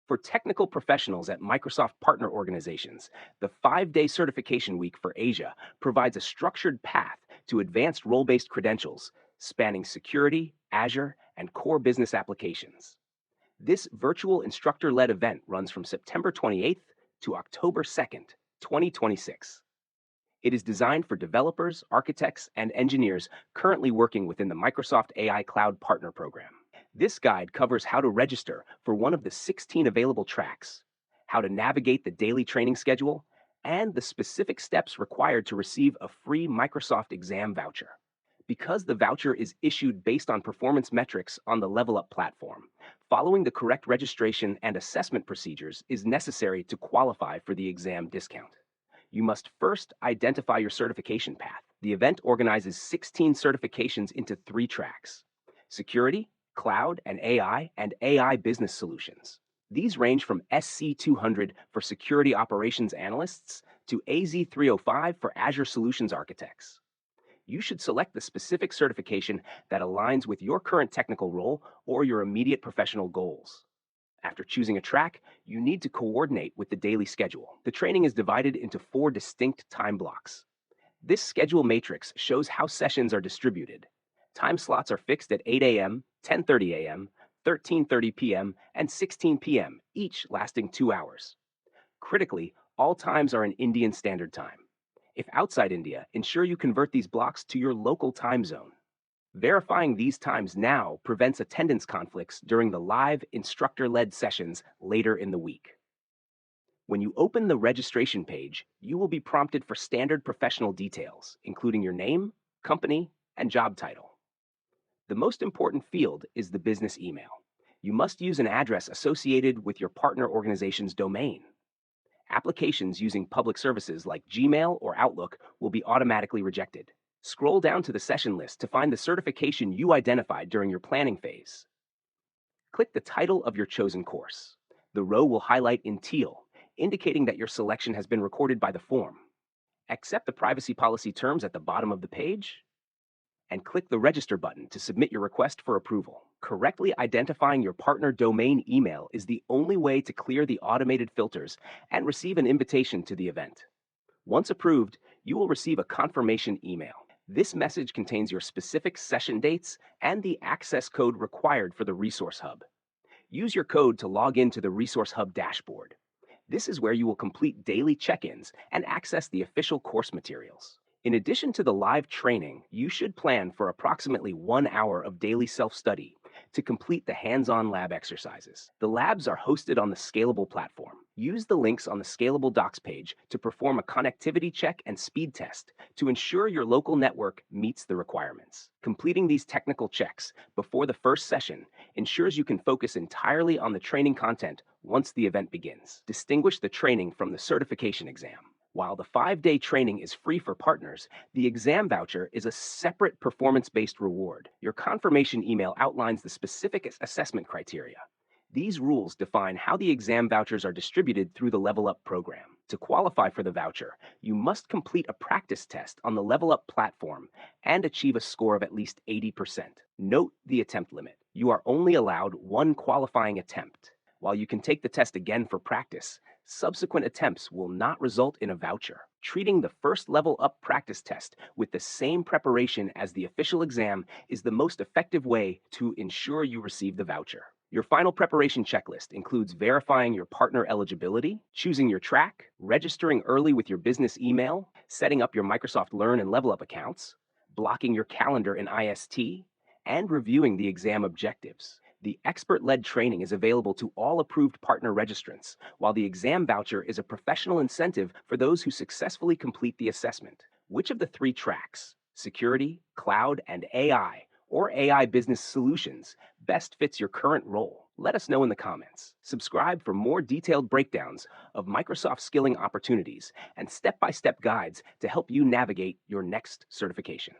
For technical professionals at Microsoft partner organizations, the 5-day certification week for Asia provides a structured path to advanced role based credentials spanning security, Azure, and core business applications. This virtual instructor led event runs from September 28th to October 2nd, 2026. It is designed for developers, architects, and engineers currently working within the Microsoft AI Cloud Partner Program. This guide covers how to register for one of the 16 available tracks, how to navigate the daily training schedule, and the specific steps required to receive a free Microsoft exam voucher. Because the voucher is issued based on performance metrics on the LevelUp platform, following the correct registration and assessment procedures is necessary to qualify for the exam discount. You must first identify your certification path. The event organizes 16 certifications into 3 tracks: security, cloud and AI business solutions. These range from SC200 for security operations analysts to AZ305 for Azure solutions architects. You should select the specific certification that aligns with your current technical role or your immediate professional goals. After choosing a track, you need to coordinate with the daily schedule. The training is divided into 4 distinct time blocks. This schedule matrix shows how sessions are distributed. Time slots are fixed at 8 a.m., 10:30 a.m., 13:30 p.m., and 16 p.m., each lasting 2 hours. Critically, all times are in Indian Standard Time. If outside India, ensure you convert these blocks to your local time zone. Verifying these times now prevents attendance conflicts during the live instructor-led sessions later in the week. When you open the registration page, you will be prompted for standard professional details, including your name, company, and job title. The most important field is the business email. You must use an address associated with your partner organization's domain. Applications using public services like Gmail or Outlook will be automatically rejected. Scroll down to the session list to find the certification you identified during your planning phase. Click the title of your chosen course. The row will highlight in teal, indicating that your selection has been recorded by the form. Accept the privacy policy terms at the bottom of the page, and click the Register button to submit your request for approval. Correctly identifying your partner domain email is the only way to clear the automated filters and receive an invitation to the event. Once approved, you will receive a confirmation email. This message contains your specific session dates and the access code required for the Resource Hub. Use your code to log into the Resource Hub dashboard. This is where you will complete daily check-ins and access the official course materials. In addition to the live training, you should plan for approximately 1 hour of daily self-study to complete the hands-on lab exercises. The labs are hosted on the Scalable platform. Use the links on the Scalable Docs page to perform a connectivity check and speed test to ensure your local network meets the requirements. Completing these technical checks before the first session ensures you can focus entirely on the training content once the event begins. Distinguish the training from the certification exam. While the 5-day training is free for partners, the exam voucher is a separate performance-based reward. Your confirmation email outlines the specific assessment criteria. These rules define how the exam vouchers are distributed through the LevelUp program. To qualify for the voucher, you must complete a practice test on the LevelUp platform and achieve a score of at least 80%. Note the attempt limit. You are only allowed 1 qualifying attempt. While you can take the test again for practice, subsequent attempts will not result in a voucher. Treating the first LevelUp practice test with the same preparation as the official exam is the most effective way to ensure you receive the voucher. Your final preparation checklist includes verifying your partner eligibility, choosing your track, registering early with your business email, setting up your Microsoft Learn and LevelUp accounts, blocking your calendar in IST, and reviewing the exam objectives. The expert-led training is available to all approved partner registrants, while the exam voucher is a professional incentive for those who successfully complete the assessment. Which of the 3 tracks, security, cloud, and AI, or AI business solutions, best fits your current role? Let us know in the comments. Subscribe for more detailed breakdowns of Microsoft skilling opportunities and step-by-step guides to help you navigate your next certification.